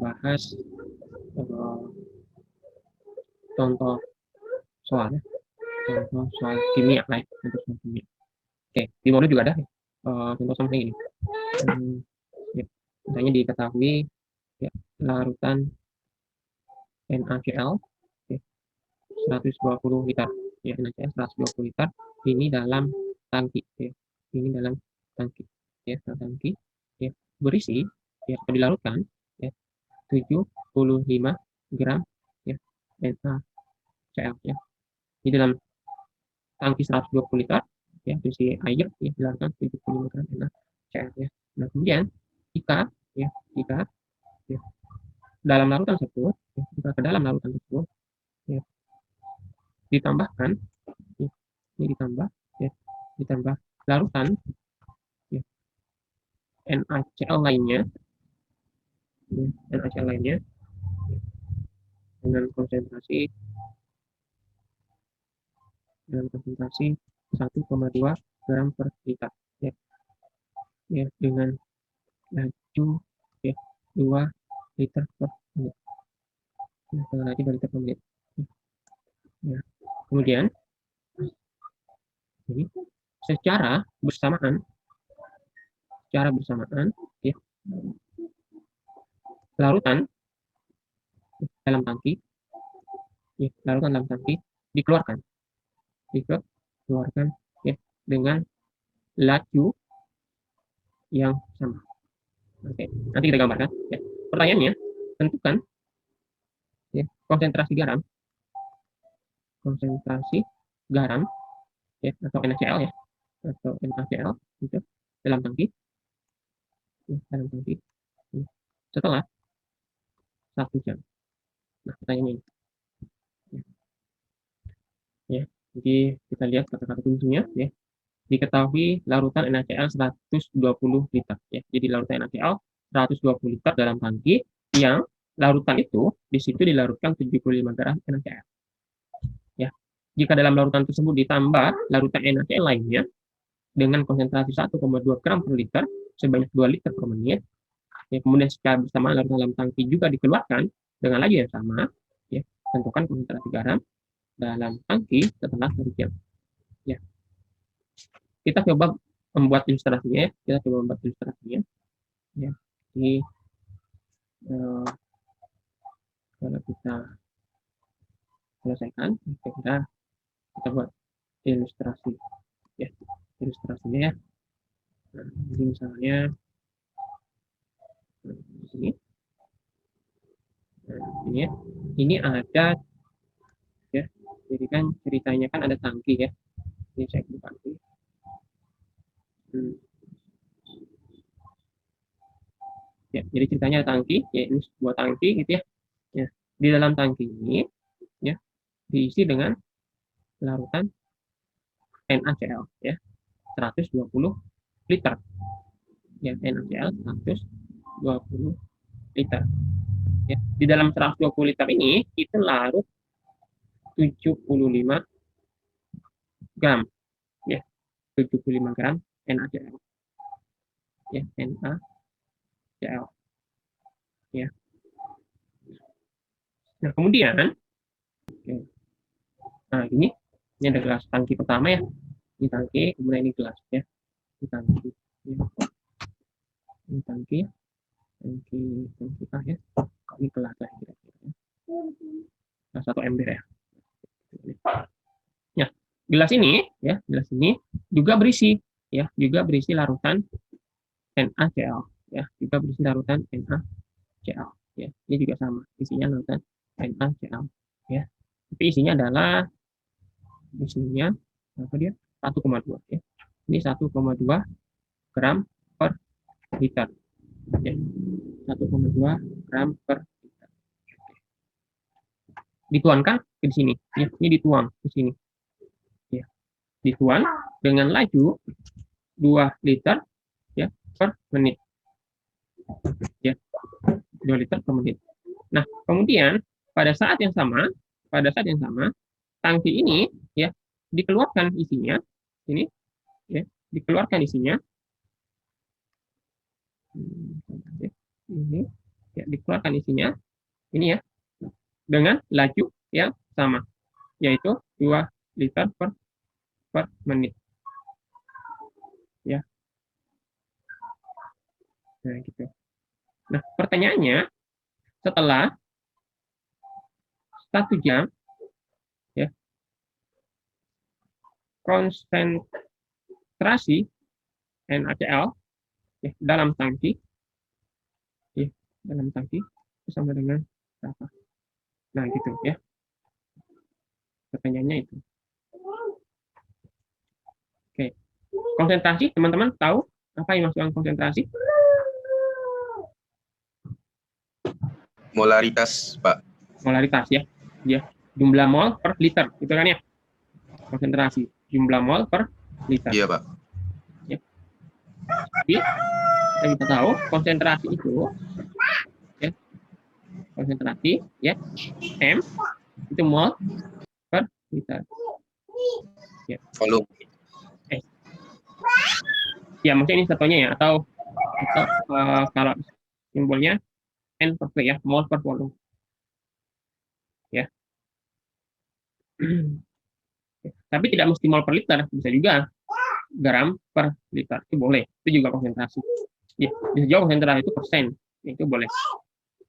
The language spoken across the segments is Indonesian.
membahas contoh soal ya, contoh soal kimia lah ya, contoh soal kimia. Oke, di modul juga ada contoh sama ini. Ya, misalnya diketahui ya, larutan NaCl ya, 120 liter ya, NaCl 120 liter ini dalam tangki ya, ini dalam tangki ya, tangki ya, berisi ya, dilarutkan ya 75 gram ya NaCl ya. Di dalam tangki 120 liter ya, berisi air ya, dilarutkan 75 gram NaCl ya. Nah, kemudian jika ya, dalam larutan tersebut ya, jika ke dalam larutan tersebut ya, ditambahkan ya, ini ditambah larutan ya, NaCl lainnya ya, NaCl lainnya ya, dengan konsentrasi 1,2 gram per liter ya, ya dengan laju ya 2 liter per menit ya, dengan laju 2 liter per menit ya. Kemudian jadi secara bersamaan ya, larutan dalam tangki ya, larutan dalam tangki dikeluarkan ya, dengan laju yang sama. Oke, nanti kita gambarkan ya. Pertanyaannya, tentukan ya, konsentrasi garam ya, atau NaCl ya, atau NaCl itu dalam tangki ya, ya, setelah 1 jam. Nah, pertanyaannya ini ya, jadi kita lihat kata-kata kuncinya ya. Diketahui larutan NaCl 120 liter ya. Jadi larutan NaCl 120 liter dalam tangki yang larutan itu di situ dilarutkan 75 gram NaCl. Ya. Jika dalam larutan tersebut ditambah larutan NaCl lainnya dengan konsentrasi 1,2 gram per liter sebanyak 2 liter per menit. Ya, kemudian secara bersamaan larutan dalam tangki juga dikeluarkan dengan laju yang sama. Ya, tentukan konsentrasi garam dalam tangki setelah 1 jam. Ya. Kita coba membuat ilustrasinya. Ya, jadi kalau kita selesaikan, kita buat ilustrasi ya, ilustrasinya ya. Nah, jadi misalnya di sini, nah, ini ya, ini ada ya, jadi kan ceritanya kan ada tangki ya, ini saya buka tangki. Ya, jadi ceritanya ada tangki, ya ini sebuah tangki gitu ya. Ya, di dalam tangki ini ya diisi dengan larutan NaCl ya 120 liter. Ya, NaCl 120 liter. Ya, di dalam 120 liter ini kita larut 75 gram ya, 75 gram NaCl ya, NaCl ya. Nah, kemudian nah ini ada gelas tangki pertama ya, ini tangki, kemudian ini gelas ya, ini tangki ya. Ini tangki ya, ini gelas lah kira-kira ya. Nah, 1 ember ya. Ya, gelas ini juga berisi larutan NaCl ya, juga berisi larutan NaCl ya. Ini juga sama, isinya larutan NaCl ya. Tapi isinya apa dia? 1,2 ya. Ini 1,2 gram per liter. Ya. 1,2 gram per liter. Dituangkan ke sini. Ya, ini dituang ke sini. Ya. Dituang dengan laju 2 liter ya per menit. Ya. 2 liter per menit. Nah, kemudian pada saat yang sama tangki ini ya dikeluarkan isinya ini ya, dikeluarkan isinya ini Ya, dikeluarkan isinya ini ya dengan laju yang sama, yaitu 2 liter per menit. Ya. Nah, gitu. Nah, pertanyaannya, setelah 1 jam, ya, konsentrasi NaCl ya, dalam tangki, ya, dalam tangki itu sama dengan berapa? Nah, gitu ya. Pertanyaannya itu. Oke. Konsentrasi, teman-teman tahu apa yang maksudnya konsentrasi? Molaritas, Pak. Molaritas ya. Ya, jumlah mol per liter, itu kan ya. Konsentrasi, jumlah mol per liter. Iya, Pak. Ya. Jadi, kita tahu konsentrasi itu ya, konsentrasi ya, M itu mol per liter. Ya. Volume. Ya, maksudnya ini satunya ya, atau kalau simbolnya N per V ya, mol per volume. Ya. Tapi tidak mesti mol per liter, bisa juga gram per liter, itu boleh, itu juga konsentrasi. Ya, bisa juga konsentrasi itu persen, itu boleh.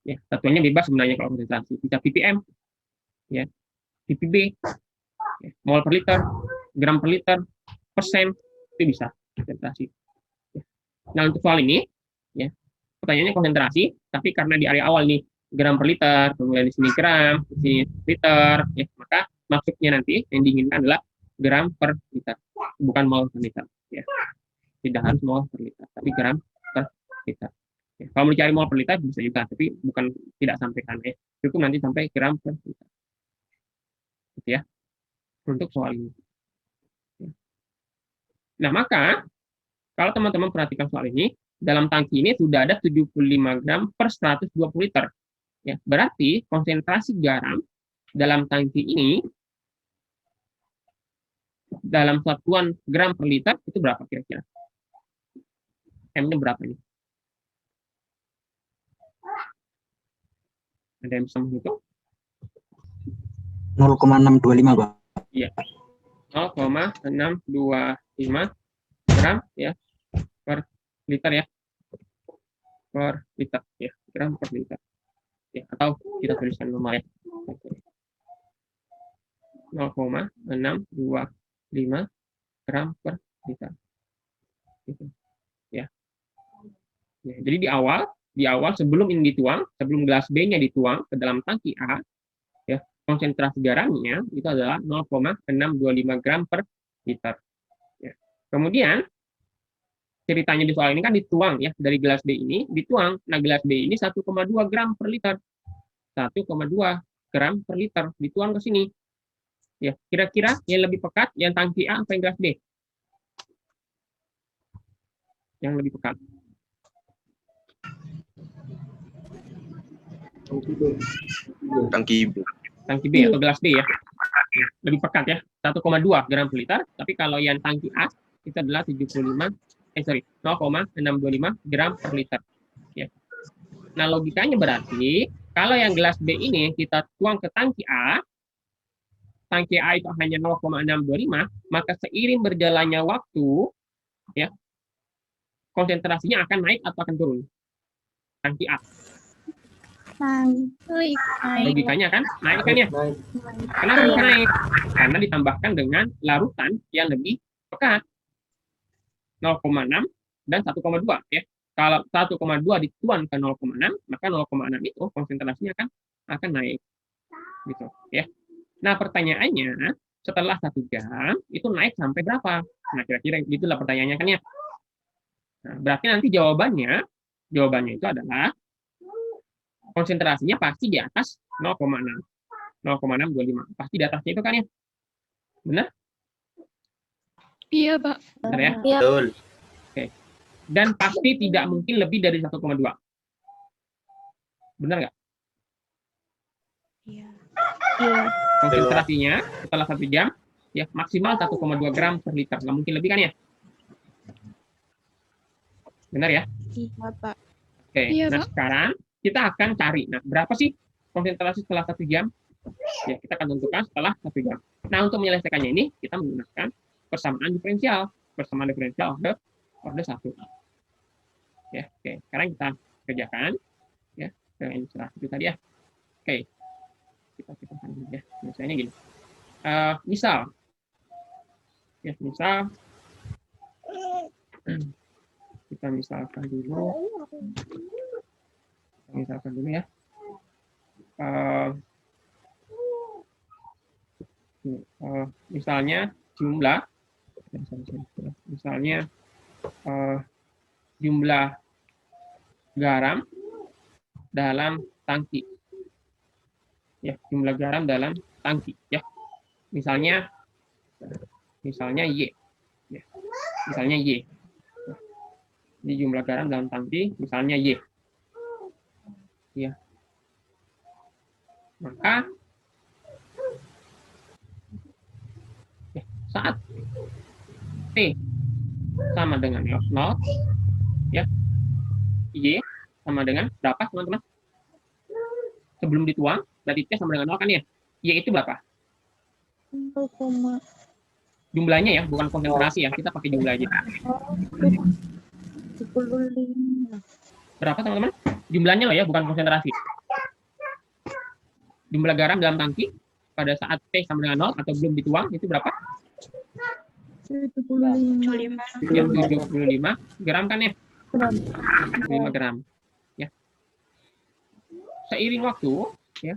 Ya, satuannya bebas sebenarnya kalau konsentrasi, bisa ppm, ya, ppb, ya, mol per liter, gram per liter, persen, itu bisa konsentrasi. Ya. Nah, untuk soal ini, ya, pertanyaannya konsentrasi, tapi karena di area awal nih gram per liter, kemudian di sini gram, di sini liter, ya, maka maksudnya nanti yang diinginkan adalah gram per liter, bukan mol per liter. Ya. Tidak harus mol per liter, tapi gram per liter. Ya. Kalau mau dicari mol per liter bisa juga, tapi bukan tidak sampai sana ya. Cukup nanti sampai gram per liter. Gitu ya. Untuk soal ini. Ya. Nah, maka kalau teman-teman perhatikan soal ini, dalam tangki ini sudah ada 75 gram per 120 liter. Ya, berarti konsentrasi garam dalam tangki ini dalam satuan gram per liter itu berapa kira-kira? M-nya berapa nih? Ada yang bisa menghitung? 0,625, Pak. Iya. 0,625 gram ya per liter ya. Per liter ya, gram per liter. Ya, atau kita tuliskan nomor ya. 0,625 gram per liter. Gitu. Ya. Ya, jadi di awal sebelum ini dituang, sebelum gelas B-nya dituang ke dalam tangki A, ya, konsentrasi garamnya itu adalah 0,625 gram per liter. Ya. Kemudian ceritanya di soal ini kan dituang ya dari gelas B ini dituang. Nah, gelas B ini 1,2 gram per liter. 1,2 gram per liter dituang ke sini. Ya, kira-kira yang lebih pekat yang tangki A apa yang gelas B? Yang lebih pekat. Tangki B. Tangki B atau gelas B ya. Lebih pekat ya. 1,2 gram per liter, tapi kalau yang tangki A itu adalah 0,625 gram per liter. Ya. Nah, logikanya berarti kalau yang gelas B ini kita tuang ke tangki A itu hanya 0,625, maka seiring berjalannya waktu, ya, konsentrasinya akan naik atau akan turun? Tangki A. Naik. Logikanya kan naik kan ya? Kenapa bisa naik? Karena ditambahkan dengan larutan yang lebih pekat. 0,6 dan 1,2 ya. Kalau 1,2 dituang ke 0,6, maka 0,6 itu konsentrasinya akan naik. Gitu ya. Nah, pertanyaannya setelah 1 jam itu naik sampai berapa? Nah, kira-kira gitulah pertanyaannya kan ya. Nah, berarti nanti jawabannya itu adalah konsentrasinya pasti di atas 0,625. Pasti di atasnya itu kan ya. Benar? Iya, Pak. Benar ya? Betul. Oke. Dan pasti tidak mungkin lebih dari 1,2. Benar nggak? Iya. Konsentrasinya setelah 1 jam ya maksimal 1,2 gram per liter. Nggak mungkin lebih kan ya? Benar ya? Iya, Pak. Oke. Iya, Nah, Pak. sekarang kita akan cari. Nah, berapa sih konsentrasi setelah 1 jam? Ya, kita akan tentukan setelah 1 jam. Nah, untuk menyelesaikannya ini, kita menggunakan persamaan diferensial. Persamaan diferensial order 1. Ya, oke. Sekarang kita kerjakan ya dengan ilustrasi itu tadi ya. Oke. Kita ya. Misalnya gini. Misal kita misalkan dulu ya. Misalnya jumlah garam dalam tangki. Ya, jumlah garam dalam tangki ya. Misalnya Y. Ya. Misalnya Y. Ini jumlah garam dalam tangki, misalnya Y. Ya. Maka saat T sama dengan 0, ya, Y sama dengan berapa, teman-teman? Sebelum dituang, berarti T sama dengan 0 kan ya? Y itu berapa? 0, jumlahnya ya, bukan konsentrasi ya. Kita pakai jumlah aja. 75. Berapa, teman-teman? Jumlahnya loh ya, bukan konsentrasi. Jumlah garam dalam tangki pada saat T sama dengan 0 atau belum dituang itu berapa? 75. Ya, 75 gram kan ya? 75 gram. Ya. Seiring waktu, ya,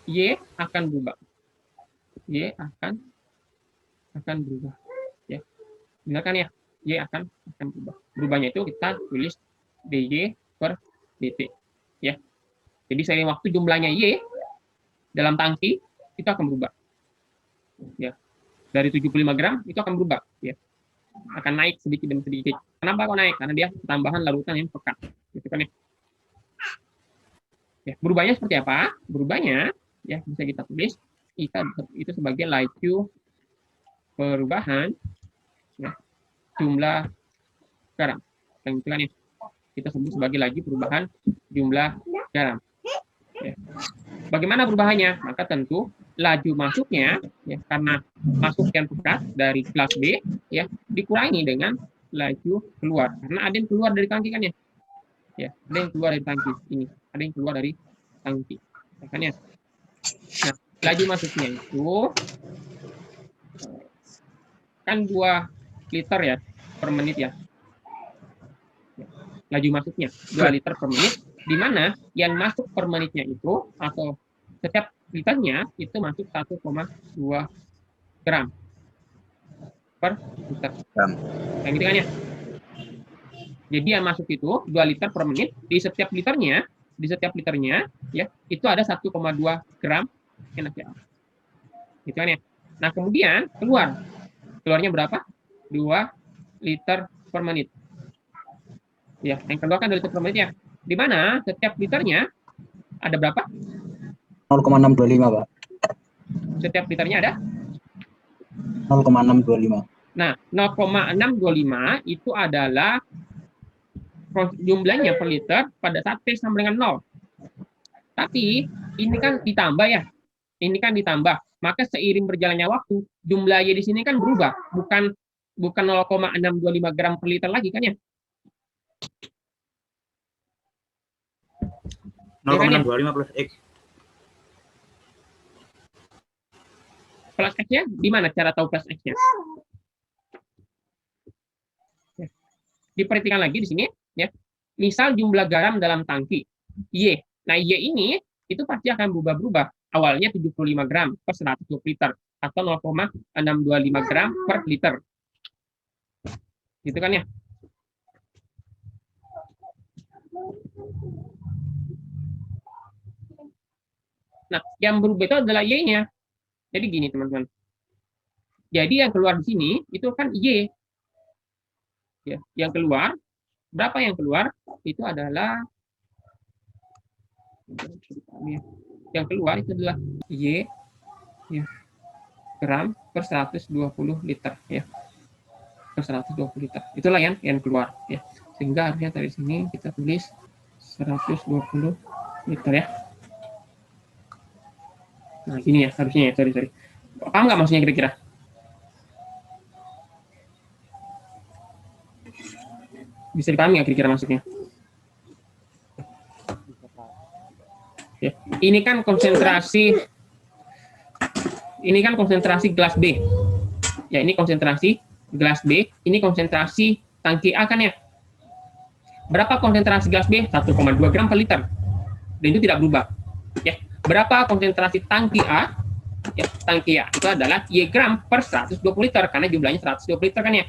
Y akan berubah. Y akan berubah. Ya. Benar kan ya? Y akan berubah. Berubahnya itu kita tulis dy per dt. Ya. Jadi seiring waktu jumlahnya Y dalam tangki itu akan berubah. Ya. Dari 75 gram itu akan berubah. Ya. Akan naik sedikit demi sedikit. Kenapa kok naik? Karena dia tambahan larutan yang pekat. Gitu kan ya. Ya, berubahnya seperti apa? Berubahnya ya bisa kita tulis itu sebagai laju perubahan ya, jumlah garam. Yang itu kan ya, kita sebut sebagai laju perubahan jumlah garam. Ya. Bagaimana perubahannya? Maka tentu laju masuknya ya, karena masuk yang pekat dari kelas B ya dikurangi dengan laju keluar karena ada yang keluar dari tangki kan ya. Ya, ada yang keluar dari tangki ini, ada yang keluar dari tangki. Makanya nah, laju masuknya itu kan 2 liter ya per menit ya. Laju masuknya 2 liter per menit, di mana yang masuk per menitnya itu atau setiap liternya itu masuk 1,2 gram per liter. Yang gitu kan ya. Jadi yang masuk itu 2 liter per menit, di setiap liternya ya itu ada 1,2 gram NaCl. Gitu kan ya. Nah, kemudian keluarnya berapa? 2 liter per menit. Ya, yang keluar kan 2 liter per menit ya. Di mana setiap liternya ada berapa? 0,625, Pak. Setiap liternya ada 0,625. Nah, 0,625 itu adalah jumlahnya per liter pada saat T sama dengan 0. Tapi ini kan ditambah ya. Ini kan ditambah. Maka seiring berjalannya waktu, jumlah Y di sini kan berubah. Bukan 0,625 gram per liter lagi kan ya. 0,625 plus X. Plus X-nya di mana cara tahu plus X-nya? Diperhatikan lagi di sini ya. Misal jumlah garam dalam tangki Y. Nah, Y ini itu pasti akan berubah-berubah. Awalnya 75 gram per 120 liter atau 0,625 gram per liter. Gitu kan ya? Nah, yang berubah itu adalah Y-nya. Jadi gini, teman-teman. Jadi yang keluar di sini itu kan Y. Ya, yang keluar, berapa yang keluar? Itu adalah yang keluar itu adalah Y ya, gram per 120 liter ya. Per 120 liter. Itulah yang keluar ya. Sehingga harusnya dari sini kita tulis 120 liter ya. Nah, gini ya harusnya ya, sorry. Paham nggak maksudnya kira-kira? Bisa dipahami nggak kira-kira maksudnya? Ya. Ini kan konsentrasi gelas B. Ya, ini konsentrasi gelas B, ini konsentrasi tangki A kan ya. Berapa konsentrasi gelas B? 1,2 gram per liter. Dan itu tidak berubah. Ya. Berapa konsentrasi tangki A? Ya, tangki A itu adalah Y gram per 120 liter karena jumlahnya 120 liter kan ya.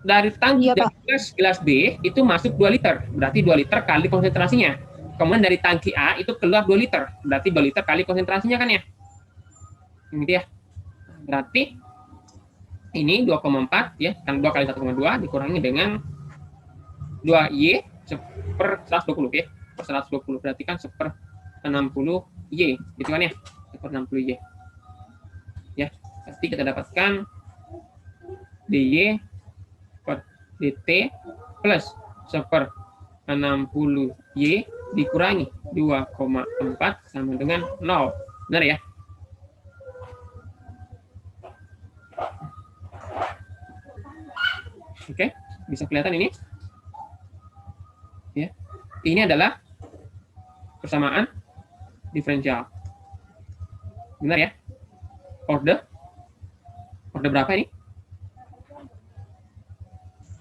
Dari tangki Iya, Pak. gelas B itu masuk 2 liter. Berarti 2 liter kali konsentrasinya. Kemudian dari tangki A itu keluar 2 liter. Berarti 2 liter kali konsentrasinya kan ya. Ini dia. Berarti ini 2,4 ya, kan 2 kali 1,2 dikurangi dengan 2Y per 120 ya. Per 120 berarti kan 1/60Y, gitu kan ya? 1/60Y. Ya, berarti kita dapatkan DY per DT plus 1/60Y dikurangi 2,4 sama dengan 0. Benar ya? Oke, bisa kelihatan ini? Ya. Ini adalah persamaan diferensial. Benar ya? Orde berapa ini?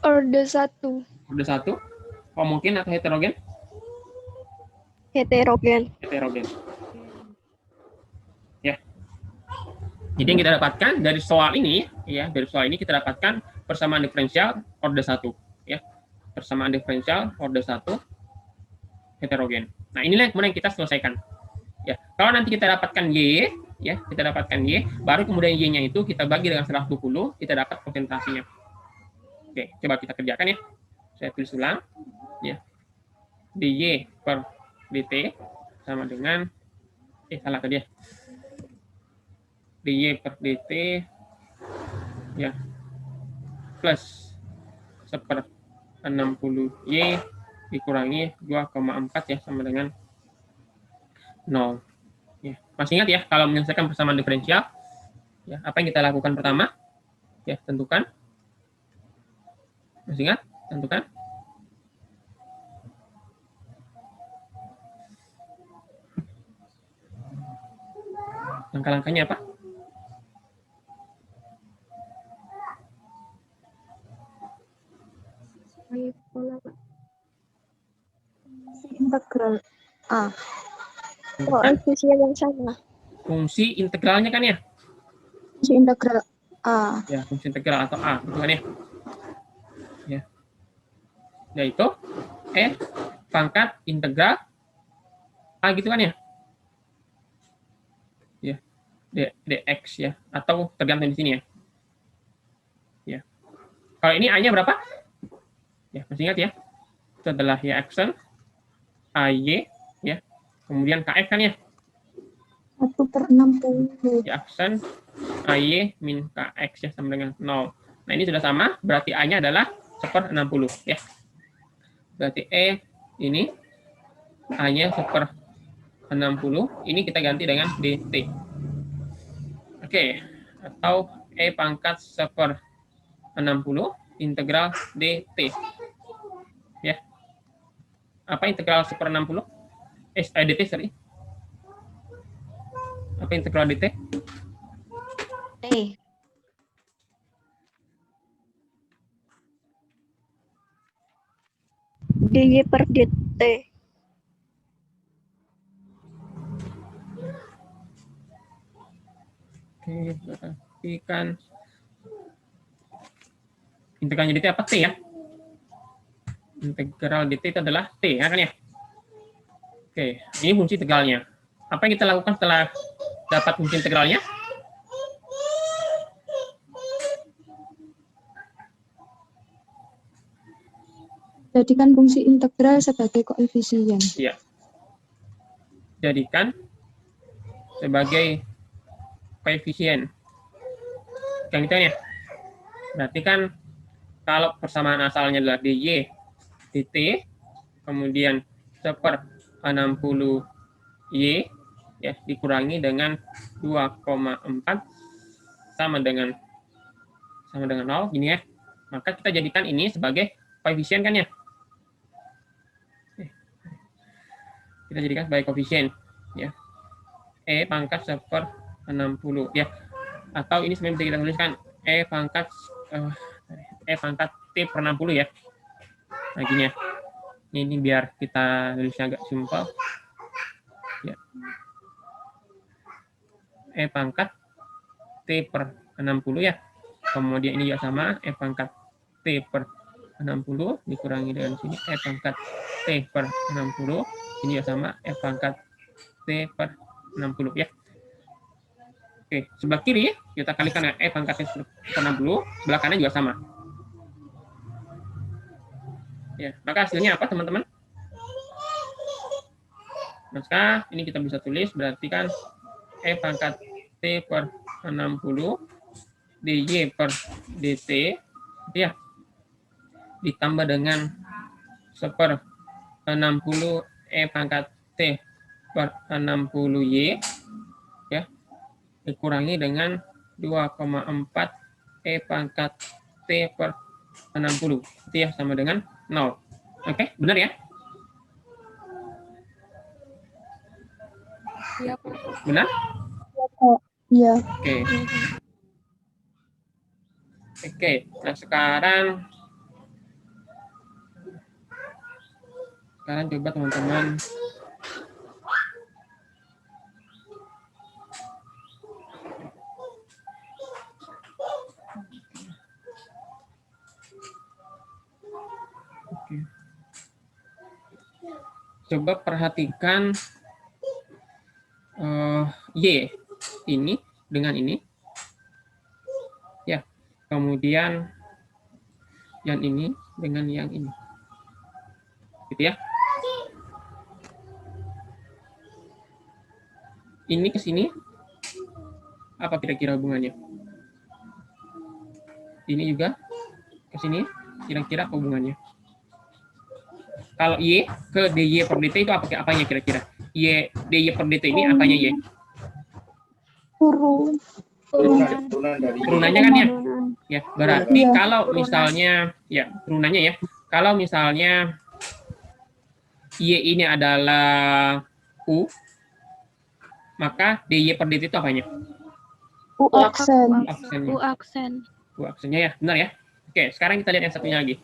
Orde 1. Orde 1. Homogen atau heterogen? Heterogen. Heterogen. Ya. Jadi yang kita dapatkan dari soal ini, ya, dari soal ini kita dapatkan persamaan diferensial orde 1, ya. Persamaan diferensial orde 1 heterogen. Nah, inilah yang kemudian kita selesaikan. Ya, kalau nanti kita dapatkan Y, ya, kita dapatkan Y, baru kemudian Y-nya itu kita bagi dengan 120, kita dapat konsentrasinya. Oke, coba kita kerjakan ya. Saya tulis ulang, ya. dy per dt sama dengan salah tadi ya. dy per dt ya plus 1/60y dikurangi 2,4 ya sama dengan 0. Ya, masih ingat ya kalau menyelesaikan persamaan diferensial, ya apa yang kita lakukan pertama? Ya, tentukan. Masih ingat? Tentukan. Langkah-langkahnya apa? Integral A. Koefisien yang sama. Fungsi integralnya kan ya? Fungsi integral A. Ya, fungsi integral atau A, gitu kan ya? Ya. Yaitu pangkat integral A gitu kan ya? Ya. dx ya, atau tergantung di sini ya. Ya. Kalau ini A-nya berapa? Ya, masih ingat ya? Itu adalah ya aksen AY ya. Kemudian KF kan ya? 1/60. Ya, aksen AY min KX ya sama dengan 0. Nah, ini sudah sama, berarti A-nya adalah 1/60 ya. Berarti ini A-nya 1/60, ini kita ganti dengan DT. Oke, atau pangkat 1/60 integral DT. Ya. Apa integral 1/60? DT, sorry. Apa integral DT? T. dy per dt. Oke, berarti kan integralnya DT apa? T ya? Integral DT itu adalah T, ya kan ya? Oke, ini fungsi integralnya. Apa yang kita lakukan setelah dapat fungsi integralnya? Jadikan fungsi integral sebagai koefisien. Iya. Jadikan sebagai koefisien. Yang itu ya. Berarti kan kalau persamaan asalnya adalah dy dt, kemudian 1/60y ya dikurangi dengan 2,4 sama dengan 0 gini ya. Maka kita jadikan ini sebagai koefisien kan ya. Kita jadikan sebagai koefisien ya. E pangkat 1/60 ya. Atau ini sebenarnya bisa kita tuliskan E pangkat T/60 ya. Nah gini ya. Ini biar kita tulisnya agak simpel. Ya. E pangkat T/60 ya. Kemudian ini juga sama, E pangkat T/60 dikurangi dengan sini E pangkat T/60. Ini juga sama, E pangkat T/60 ya. Oke, sebelah kiri kita kalikan dengan E pangkat T/60, sebelah kanan juga sama. Ya, maka hasilnya apa teman-teman? Maka ini kita bisa tulis berarti kan E pangkat T/60 dy per dt ya ditambah dengan 1/60 E pangkat T/60y ya dikurangi dengan 2,4 E pangkat T/60 itu ya sama dengan 0. Oke, benar ya? Iya. Benar? Iya. Oke. Oke, nah sekarang coba teman-teman coba perhatikan Y ini dengan ini ya, kemudian yang ini dengan yang ini gitu ya. Ini ke sini apa kira-kira hubungannya? Ini juga ke sini kira-kira hubungannya? Kalau Y ke dy per dt itu apanya kira-kira? Y dy per dt ini apanya Y? Turunannya kan ya? Ya, berarti kalau misalnya ya turunannya ya. Kalau misalnya Y ini adalah U, maka dy per dt itu apanya? U aksen. Aksennya. U aksen. U aksennya ya, benar ya. Oke, sekarang kita lihat yang satunya lagi.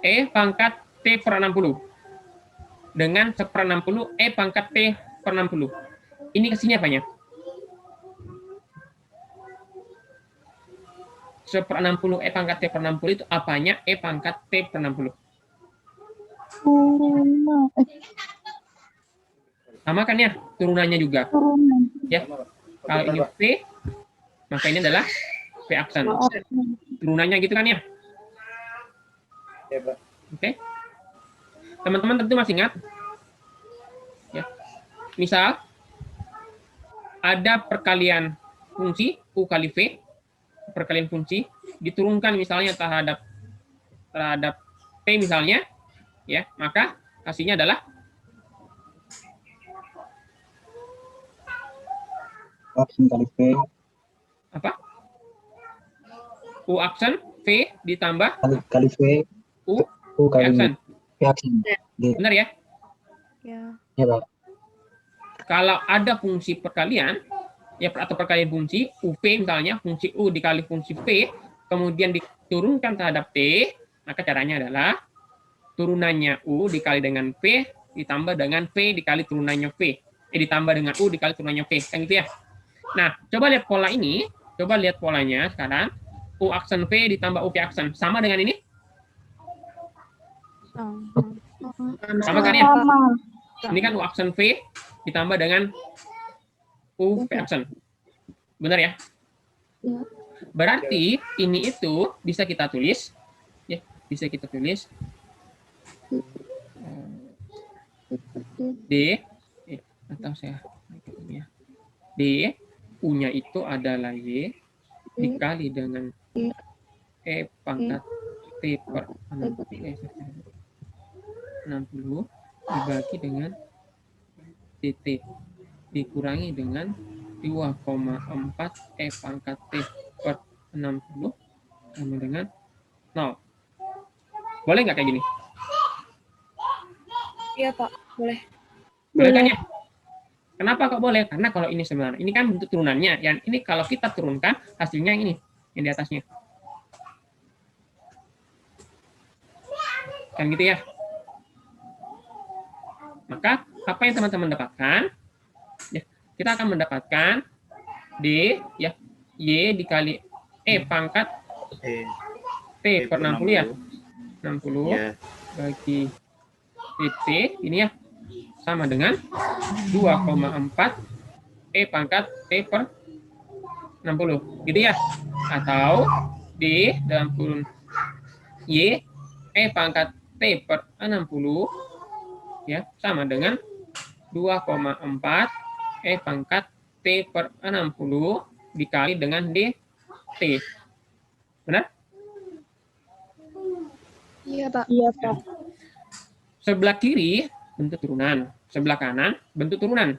E pangkat T/60 dengan 1/60 E pangkat T/60. Ini ke sini apanya? 1/60 E pangkat T/60 itu apanya E pangkat T/60? Sama kan ya, turunannya juga. Ya. Kalau ini P, maka ini adalah P aksen. Turunannya gitu kan ya? Oke. Teman-teman tentu masih ingat? Ya. Misal ada perkalian fungsi U kali V, perkalian fungsi diturunkan misalnya terhadap P misalnya, ya, maka hasilnya adalah aksen kali V apa? U aksen V ditambah kali V U kali aksen. V aksen. Benar ya? Ya. Ya, Pak. Kalau ada fungsi perkalian ya atau perkalian fungsi UV misalnya, fungsi U dikali fungsi V, kemudian diturunkan terhadap T, maka caranya adalah turunannya U dikali dengan V ditambah dengan V dikali turunannya V. Ditambah dengan U dikali turunannya V. Kan gitu ya? Nah, coba lihat pola ini. Coba lihat polanya sekarang. U aksen V ditambah UV aksen. Sama dengan ini? Sama kan ya? Ini kan U aksen V ditambah dengan UV aksen. Benar ya? Berarti ini itu bisa kita tulis. Ya, bisa kita tulis. D atau saya ini ya. D U-nya itu adalah Y dikali dengan E pangkat T per 60 dibagi dengan DT dikurangi dengan 2,4 E pangkat T per 60 sama dengan 0. Boleh nggak kayak gini? Iya, Pak. Boleh. Boleh kan ya? Kenapa kok boleh? Karena kalau ini sebenarnya, ini kan bentuk turunannya. Yang ini kalau kita turunkan, hasilnya yang ini, yang di atasnya. Kan gitu ya? Maka, apa yang teman-teman dapatkan? Ya, kita akan mendapatkan D, ya, Y dikali E pangkat T per 60 ya. 60 Ya. bagi DT, ini ya, sama dengan 2,4 E pangkat T per 60. Gitu ya? Atau D dalam kurun Y, E pangkat T per 60, ya, sama dengan 2,4 E pangkat T per 60 dikali dengan DT. Benar? Iya, Pak. Iya, Pak. Sebelah kiri bentuk turunan, sebelah kanan bentuk turunan.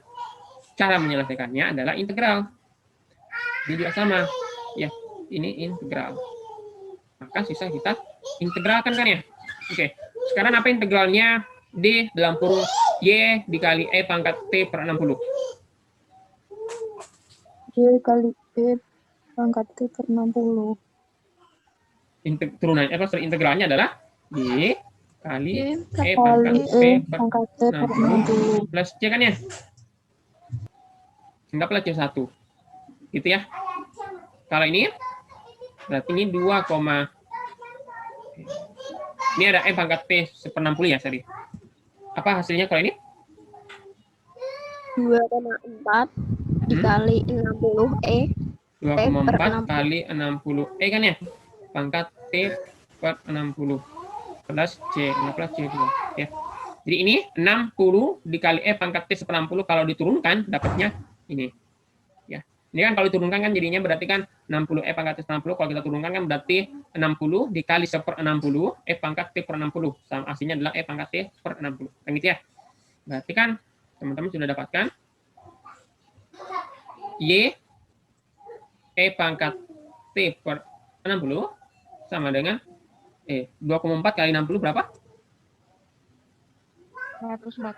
Cara menyelesaikannya adalah integral. Ini juga sama. Ya, ini integral. Maka sisa kita integralkan kan ya. Oke. Sekarang apa integralnya? D dalam kurung Y dikali E pangkat T per 60. Y kali E pangkat T per 60. Turunannya integralnya adalah Y kali Y E Kali pangkat T E per pangkat T per 60 60. plus C kan ya? Anggaplah C1. Gitu ya. Kalau ini berarti ini 2, ini ada E pangkat T per 60 ya tadi. Apa hasilnya kalau ini? 2,4 dikali 60 E 2,4 kali 60 E kan ya? Pangkat T per 60 plus C. Anggaplah C2 ya. Jadi ini 60 dikali E pangkat T per 60 kalau diturunkan dapatnya ini. Ya. Ini kan kalau diturunkan kan jadinya berarti kan 60 E pangkat T per 60. Kalau kita turunkan kan berarti 60 dikali 1 per 60 E pangkat T per 60. Sama aslinya adalah E pangkat T per 60. Kan gitu ya. Berarti kan teman-teman sudah dapatkan Y E pangkat T per 60 sama dengan 2,4 kali 60 berapa? 144.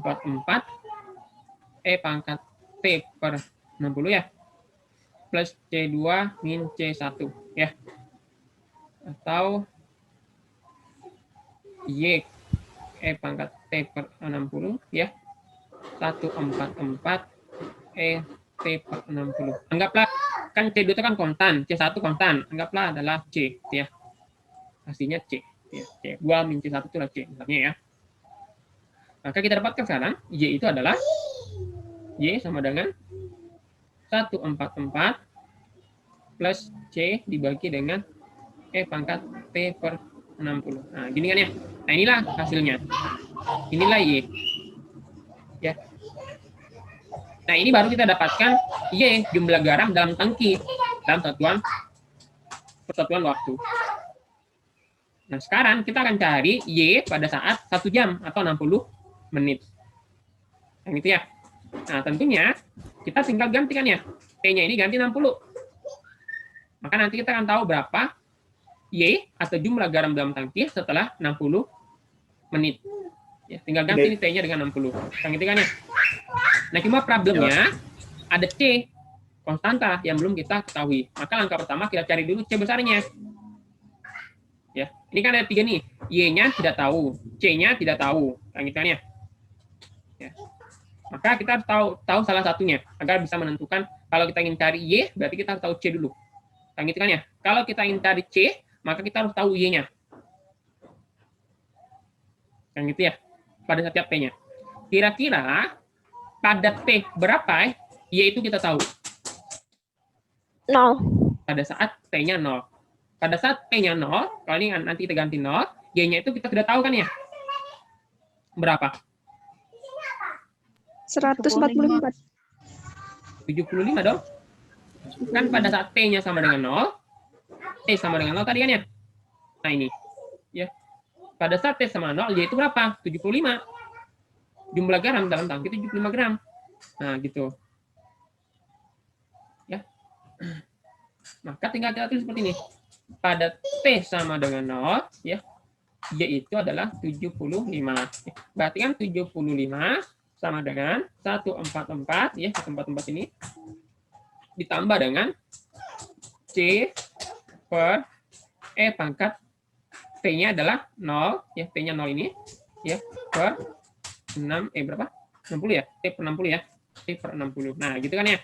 44 E pangkat T per 60 ya. Plus C2 min C1 ya. Atau Y E pangkat T per 60 ya. 144 E T per 60. Anggaplah kan C2 itu kan konstan, C1 konstan. Anggaplah adalah C ya. Hasilnya C. Ya, C2 min C1 itu adalah C misalnya ya. Maka kita dapatkan sekarang Y itu adalah Y sama dengan 144 plus C dibagi dengan E pangkat T per 60. Nah, gini kan ya. Nah, inilah hasilnya. Inilah Y. Ya. Nah, ini baru kita dapatkan Y, jumlah garam dalam tangki dalam persatuan waktu. Nah, sekarang kita akan cari Y pada saat 1 jam atau 60 menit. Yang itu ya. Nah, tentunya kita tinggal gantikan ya. T-nya ini ganti 60. Maka nanti kita akan tahu berapa Y atau jumlah garam dalam tangki setelah 60 menit. Ya, tinggal ganti ini T-nya dengan 60. Yang itu kan ya. Nah, cuma problemnya ada C konstanta yang belum kita ketahui. Maka langkah pertama kita cari dulu C besarnya. Ya, ini kan ada 3 nih. Y-nya tidak tahu, C-nya tidak tahu. Yang itu kan ya. Ya. Maka kita harus tahu salah satunya agar bisa menentukan kalau kita ingin cari Y berarti kita harus tahu C dulu. Yang gitu kan ya. Kalau kita ingin cari C, maka kita harus tahu Y-nya. Yang gitu ya. Pada setiap T-nya. Kira-kira pada T berapa Y itu kita tahu? 0. Pada saat T-nya 0. Pada saat T-nya 0, kalau ini nanti kita ganti 0, Y-nya itu kita sudah tahu kan ya? Berapa? 144. 75 dong. Kan pada saat T-nya sama dengan 0, T sama dengan 0 tadi kan ya. Nah ini, ya. Pada saat T sama 0, Y itu berapa? 75. Jumlah garam dalam tangki 75 gram. Nah, gitu. Ya. Maka tinggal kita tulis seperti ini. Pada T sama dengan 0, ya, Y itu adalah 75. Berarti kan 75 sama dengan 144, ya, 144 ini ditambah dengan C per E pangkat T-nya adalah 0, ya, T-nya 0 ini, ya, per 6, berapa? 60 ya? T per 60 ya? T per 60. Nah, gitu kan ya?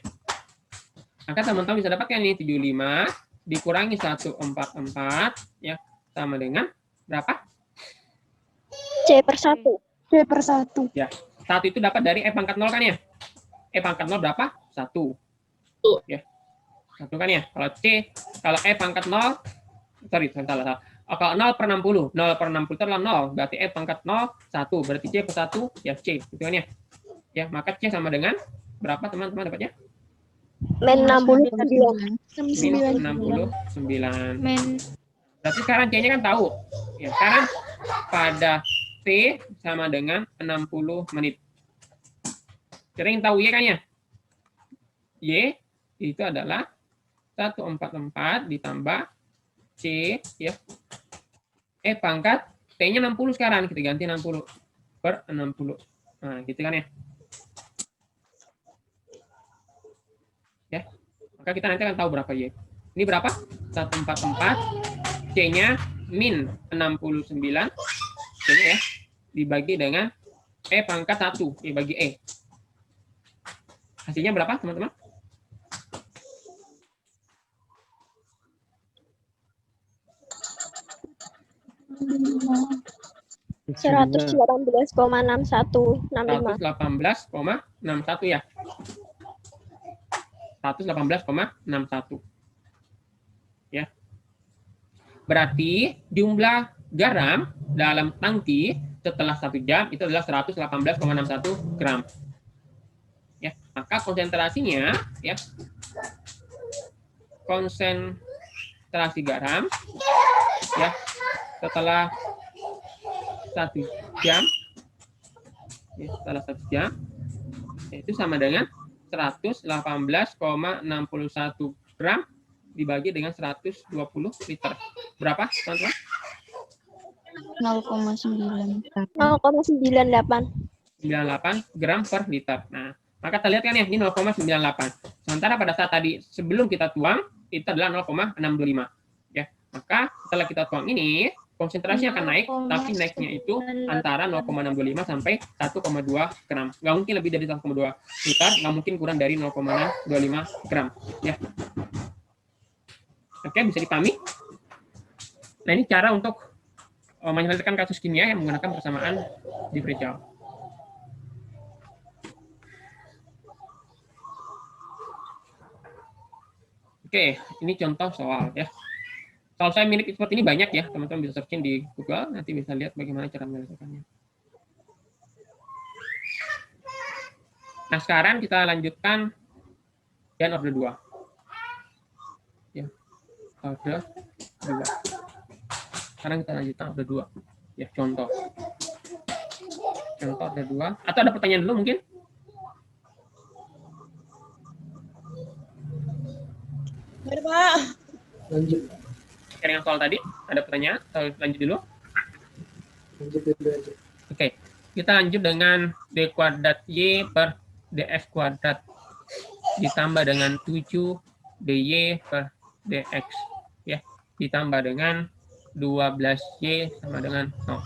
Maka teman-teman bisa dapatkan ini 75 dikurangi 144, ya, sama dengan berapa? C per 1. C per 1. Ya, 1 itu dapat dari E pangkat 0 kan ya? E pangkat 0 berapa? 1. Ya, 1 kan ya? Kalau E pangkat 0, salah. Kalau 0 per 60, 0 per 60 itu adalah 0. Berarti E pangkat 0, 1. Berarti C per 1, ya C. Gitu kan ya? Ya, maka C sama dengan berapa teman-teman dapatnya? Men 69. Min 69. Berarti sekarang C-nya kan tahu. Ya, sekarang pada T sama dengan 60 menit. Kita ingin tahu Y kan ya? Y itu adalah 144 ditambah C, ya. E pangkat T-nya 60 sekarang. Kita ganti 60 per 60. Nah, gitu kan ya? Ya. Maka kita nanti akan tahu berapa Y. Ini berapa? 144. C-nya min 69. C-nya ya. Dibagi dengan E pangkat 1. Dibagi E. Hasilnya berapa, teman-teman? Seratus 118,6165. 118,61 ya. 118,61. Ya. Berarti jumlah garam dalam tangki setelah 1 jam itu adalah 118,61 gram. Ya, maka konsentrasinya, ya, konsentrasi garam, ya, setelah 1 jam, ya, setelah 1 jam, itu sama dengan 118,61 gram dibagi dengan 120 liter. Berapa, teman-teman? 0,98. 0,98. 98 gram per liter. Nah, maka kita lihat kan ya, ini 0,98. Sementara pada saat tadi sebelum kita tuang, itu adalah 0,625. Ya, maka setelah kita tuang ini, konsentrasinya akan naik, tapi naiknya itu antara 0,625 sampai 1,2 gram. Nggak mungkin lebih dari 1,2 liter, nggak mungkin kurang dari 0,625 gram. Ya. Oke, bisa dipahami? Nah, ini cara untuk menyelesaikan kasus kimia yang menggunakan persamaan diferensial. Oke, ini contoh soal ya. Soal saya mirip seperti ini banyak ya, teman-teman bisa searching di Google, nanti bisa lihat bagaimana cara menyelesaikannya. Nah, sekarang kita lanjutkan dan order 2. Ya, order 2. Sekarang kita lanjutkan order 2. Ya, contoh. Contoh order 2. Atau ada pertanyaan dulu mungkin? Mari, Pak. Lanjut. Yang soal tadi, ada pertanyaan? Atau lanjut dulu? Lanjut dulu aja. Oke, kita lanjut dengan D kuadrat Y per DX kuadrat ditambah dengan 7 DY per DX. Ya, ditambah dengan 12Y sama dengan 0.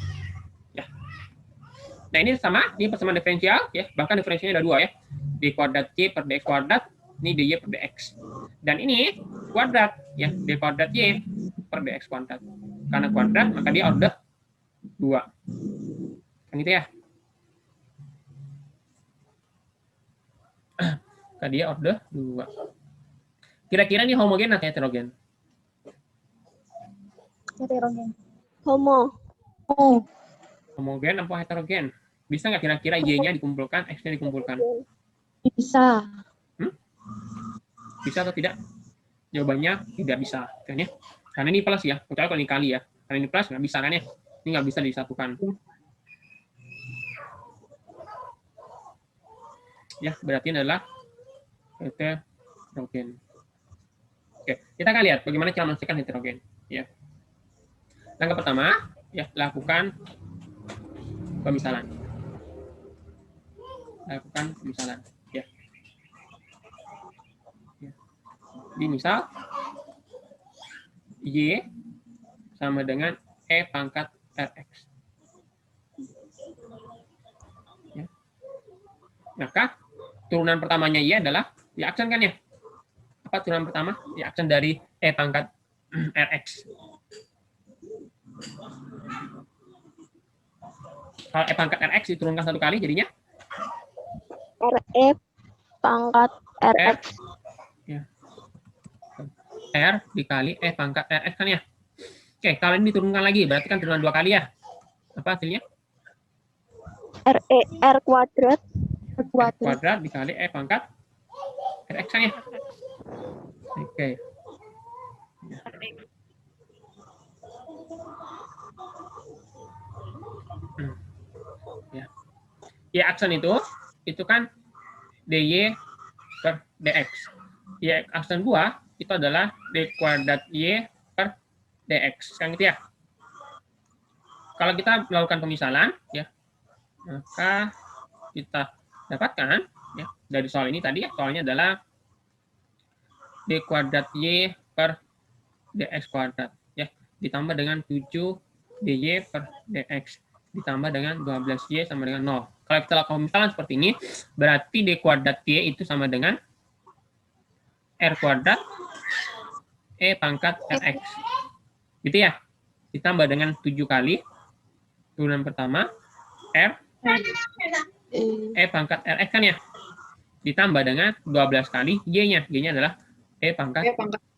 Ya. Nah, ini sama, ini persamaan diferensial, ya. Bahkan diferensialnya ada 2 ya. D kuadrat Y per DX kuadrat, ini DY per DX. Dan ini kuadrat, ya, D kuadrat Y per DX kuadrat. Karena kuadrat, maka dia order 2. Kan gitu ya. Maka dia order 2. Kira-kira ini homogen atau heterogen? Heterogen. Homo. Oh, Homogen atau heterogen? Bisa nggak kira-kira Y-nya dikumpulkan, X-nya dikumpulkan? bisa. Bisa atau tidak? Jawabannya tidak bisa. Kan ya? Karena ini plus ya, kecuali kalau ini kali ya. Karena ini plus nggak bisa kan ya? Ini nggak bisa disatukan. Ya, berarti ini adalah heterogen. Oke, kita akan lihat bagaimana cara menghasilkan heterogen. Ya. Langkah pertama, ya lakukan pemisalan. Lakukan pemisalan. Ya. Di misal Y sama dengan E pangkat Rx. Ya. Maka turunan pertamanya Y adalah ya aksen kan ya? Apa turunan pertama? Ya aksen dari E pangkat Rx. Kalau E pangkat Rx diturunkan satu kali jadinya RE pangkat RX. ya. R dikali E pangkat Rx kan ya? Oke, kalau ini diturunkan lagi, berarti kan turunan 2 kali ya? Apa hasilnya? RE R kuadrat. R kuadrat dikali E pangkat Rx kan ya? Oke. Ya. Ya, aksen itu kan dy per dx. Ya, aksen 2 itu adalah d kuadrat y per dx. Kan gitu ya. Kalau kita melakukan pemisalan, ya, maka kita dapatkan ya dari soal ini tadi soalnya adalah d kuadrat y per dx kuadrat ya ditambah dengan 7 dy per dx ditambah dengan 12y sama dengan 0. Kalau kita lakukan pemisalan seperti ini, berarti d kuadrat y itu sama dengan r kuadrat e pangkat rx. Gitu ya. Ditambah dengan 7 kali turunan pertama r e pangkat rx kan ya. Ditambah dengan 12 kali y-nya. Y-nya adalah e pangkat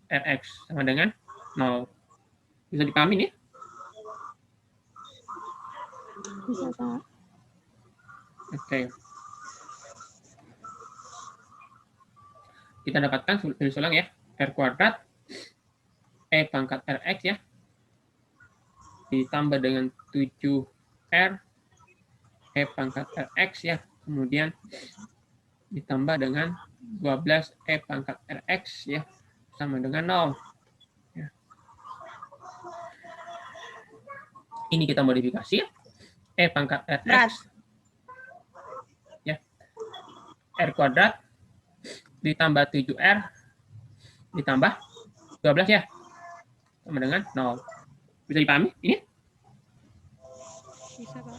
rx sama dengan 0. Bisa dipahami nih? Bisa, Pak. Oke. Kita dapatkan tulis ulang ya. R kuadrat E pangkat Rx ya. Ditambah dengan 7R E pangkat Rx ya. Kemudian ditambah dengan 12 E pangkat Rx ya. Sama dengan 0. Ya. Ini kita modifikasi. E pangkat Rx. Ya. R kuadrat ditambah 7R ditambah 12 ya. Sama dengan 0. Bisa dipahami ini? Bisa, Pak.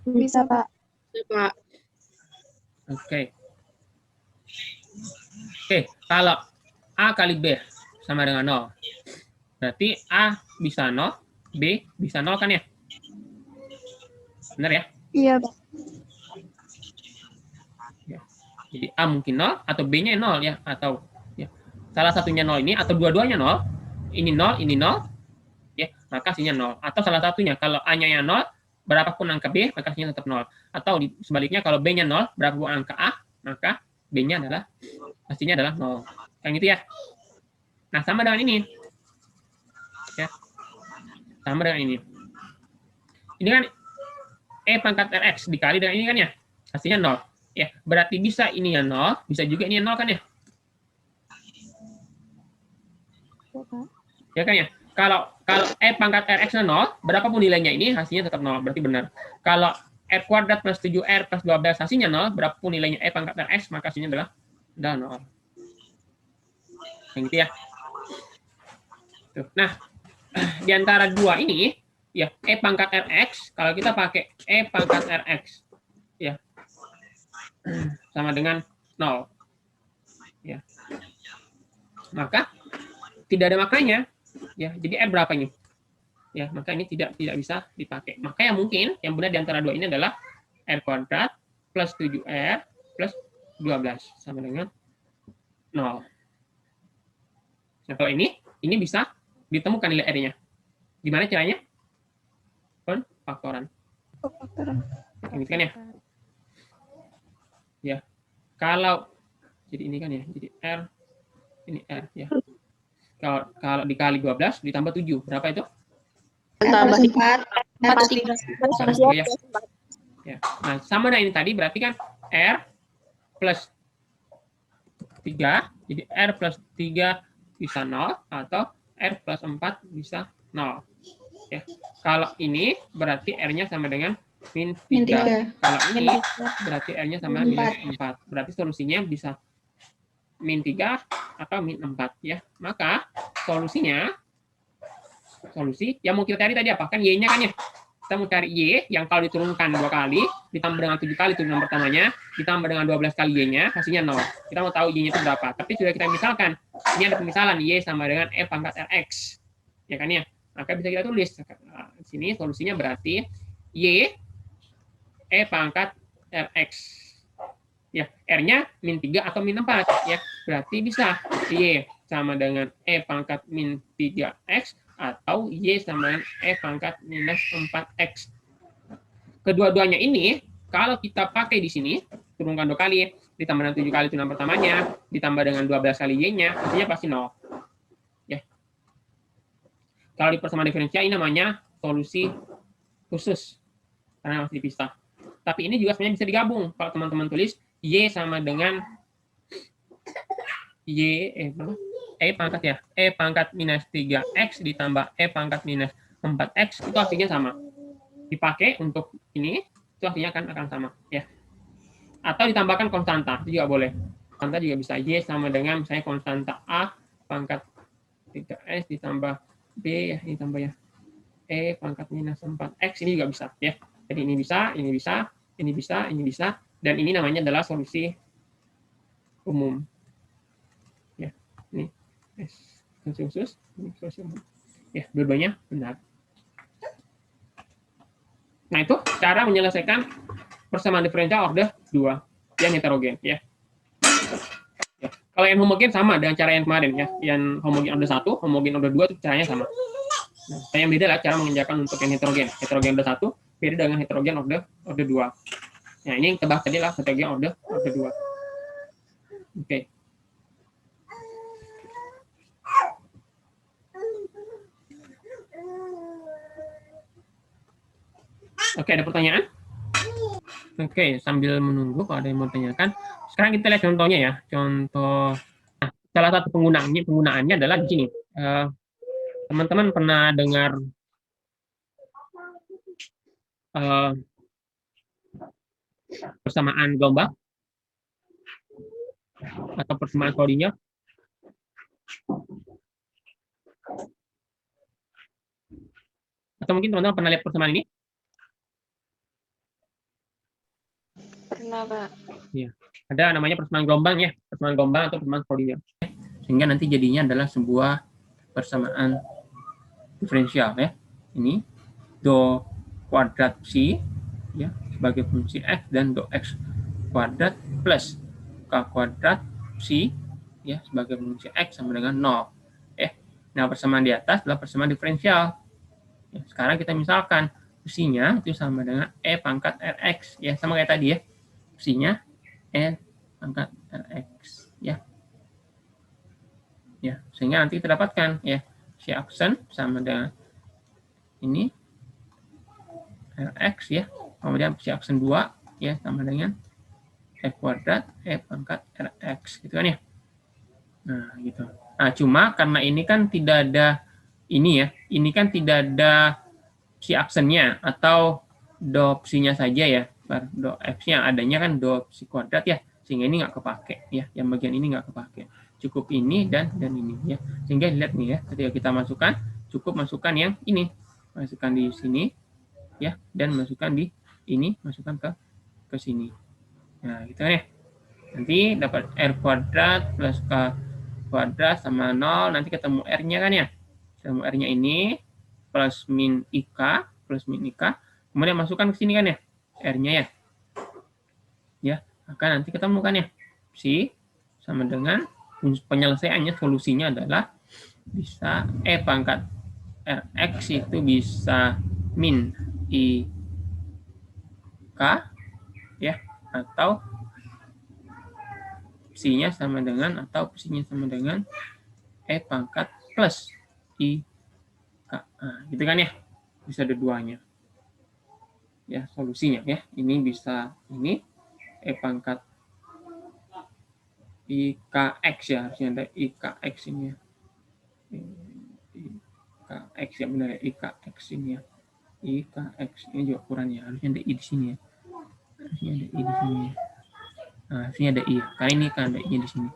Bisa, Pak. Pak. Oke. Oke, kalau A kali B sama dengan 0. Berarti A bisa 0, B bisa 0 kan ya? Benar ya? Iya, Pak. Ya. Jadi A mungkin 0 atau B-nya 0 ya, atau ya. Salah satunya 0 ini atau dua-duanya 0. Ini 0, ini 0. Ya, maka hasilnya 0. Atau salah satunya kalau A-nya yang 0, berapapun angka B, maka hasilnya tetap 0. Atau sebaliknya kalau B-nya 0, berapapun angka A, maka B-nya adalah hasilnya adalah 0. Kayak gitu ya. Nah, sama dengan ini. Ya. Sama dengan ini. Ini kan E pangkat Rx dikali dengan ini kan ya. Hasilnya 0. Ya, berarti bisa ini yang 0, bisa juga ini yang 0 kan ya. Iya, Pak. Ya kan ya. Kalau E pangkat Rx 0, berapapun nilainya ini hasilnya tetap 0, berarti benar. Kalau R kuadrat plus 7R plus 12 hasilnya 0, berapapun nilainya E pangkat Rx, maka hasilnya adalah 0. Yang gitu ya. Tuh. Nah, di antara dua ini, ya E pangkat Rx, kalau kita pakai E pangkat Rx, ya sama dengan 0. Ya. Maka tidak ada maknanya. Ya, jadi R berapa ini? Ya, maka ini tidak bisa dipakai. Maka yang mungkin yang benar di antara dua ini adalah R kuadrat plus 7R plus 12 sama dengan 0. Nah, kalau ini bisa ditemukan nilai R-nya. Gimana caranya? Pemfaktoran. Yang itu kan ya? Ya. Kalau jadi ini kan ya, jadi R ini R ya. Kalau dikali 12 ditambah 7, berapa itu? Tambah 4. 4 Tambah 3 ya. Ya. Nah, sama dengan ini tadi berarti kan R plus 3, jadi R plus 3 bisa 0, atau R plus 4 bisa 0. Ya. Kalau ini berarti R-nya sama dengan min 3. Kalau ini berarti R-nya sama minus 4. Berarti solusinya bisa min 3 atau min 4. Ya. Maka solusi yang mau kita cari tadi apa? Kan Y-nya kan ya. Kita mau cari Y yang kalau diturunkan 2 kali, ditambah dengan 7 kali turunan pertamanya, ditambah dengan 12 kali Y-nya, hasilnya 0. Kita mau tahu Y-nya itu berapa. Tapi sudah kita misalkan, ini ada pemisalan, Y sama dengan E pangkat Rx. Ya kan ya? Maka bisa kita tulis. Di sini solusinya berarti Y E pangkat Rx. Ya, R-nya min 3 atau min 4. Ya, berarti bisa Y sama dengan E pangkat min 3X, atau Y sama dengan E pangkat minus 4X. Kedua-duanya ini, kalau kita pakai di sini, turunkan 2 kali, ditambah dengan 7 kali turunan pertamanya, ditambah dengan 12 kali Y-nya, hasilnya pasti 0. Ya. Kalau di persamaan diferensial, ini namanya solusi khusus, karena masih dipisah. Tapi ini juga sebenarnya bisa digabung. Kalau teman-teman tulis, Y sama dengan E pangkat ya, E pangkat minus 3X ditambah E pangkat minus 4X, itu hasilnya sama. Dipakai untuk ini, itu hasilnya akan sama. Ya. Atau ditambahkan konstanta, itu juga boleh. Konstanta juga bisa. Y sama dengan misalnya konstanta A pangkat 3S ditambah B, ya, ini tambah ya, E pangkat minus 4X, ini juga bisa. Ya. Jadi ini bisa, ini bisa, ini bisa, ini bisa, dan ini namanya adalah solusi umum. Ya, ini solusi khusus, ini solusi umum. Ya, dua-duanya benar. Nah, itu cara menyelesaikan persamaan diferensial order 2 yang heterogen. Ya. Ya. Kalau yang homogen sama dengan cara yang kemarin. Ya. Yang homogen order 1, homogen order 2 itu caranya sama. Nah, yang beda lah cara mengerjakan untuk yang heterogen. Heterogen order 1 beda dengan heterogen order 2. Nah, ini yang tebak tadi lah heterogen order 2. Oke. Oke, ada pertanyaan? Oke, sambil menunggu kalau ada yang mau tanyakan. Sekarang kita lihat contohnya ya. Contoh, nah, salah satu penggunaannya adalah di sini. Teman-teman pernah dengar persamaan gelombang atau persamaan Schrödinger? Atau mungkin teman-teman pernah lihat persamaan ini? Pernah, Pak. Ya. Ada namanya persamaan gelombang ya, persamaan gelombang atau persamaan Schrödinger. Sehingga nanti jadinya adalah sebuah persamaan diferensial ya. Ini do kuadrat psi ya sebagai fungsi x dan do x kuadrat plus k kuadrat psi ya sebagai fungsi x sama dengan 0. Nah, persamaan di atas adalah persamaan diferensial. Ya, sekarang kita misalkan psinya itu sama dengan E pangkat Rx ya, sama kayak tadi ya. Psinya E pangkat Rx ya. Ya, sehingga nanti kita dapatkan ya si aksen sama dengan ini Rx ya. Kemudian si aksen 2 ya sama dengan E kuadrat E pangkat Rx gitu kan ya. Nah, gitu. Nah, cuma karena ini kan tidak ada ini ya. Ini kan tidak ada si aksennya atau do psinya saja ya. Do f-nya adanya kan do psi kuadrat ya. Sehingga ini nggak kepake ya. Yang bagian ini nggak kepake. Cukup ini dan ini ya. Sehingga lihat nih ya, ketika kita masukkan, cukup masukkan yang ini. Masukkan di sini ya dan masukkan di ini, masukkan ke sini. Nah, gitu kan ya. Nanti dapat R kuadrat plus K kuadrat sama 0, nanti ketemu R-nya kan ya. Ketemu R-nya ini plus min IK, kemudian masukkan ke sini kan ya, R-nya ya. Ya, maka nanti ketemu kan ya. Psi sama dengan penyelesaiannya, solusinya adalah bisa E pangkat Rx itu bisa min IK ya, atau psinya sama dengan E pangkat plus IK. Nah, gitu kan ya. Bisa ada duanya. Ya, solusinya ya. Ini bisa ini E pangkat IKX ya, harusnya ada IKX ini ya. IKX ya, benar ya, IKX ini ya. IKX ini juga kurang ya, harusnya ada I di sini ya. Harusnya ada I di sini. Nah, harusnya ada I. Karena ini kan ada I di sini.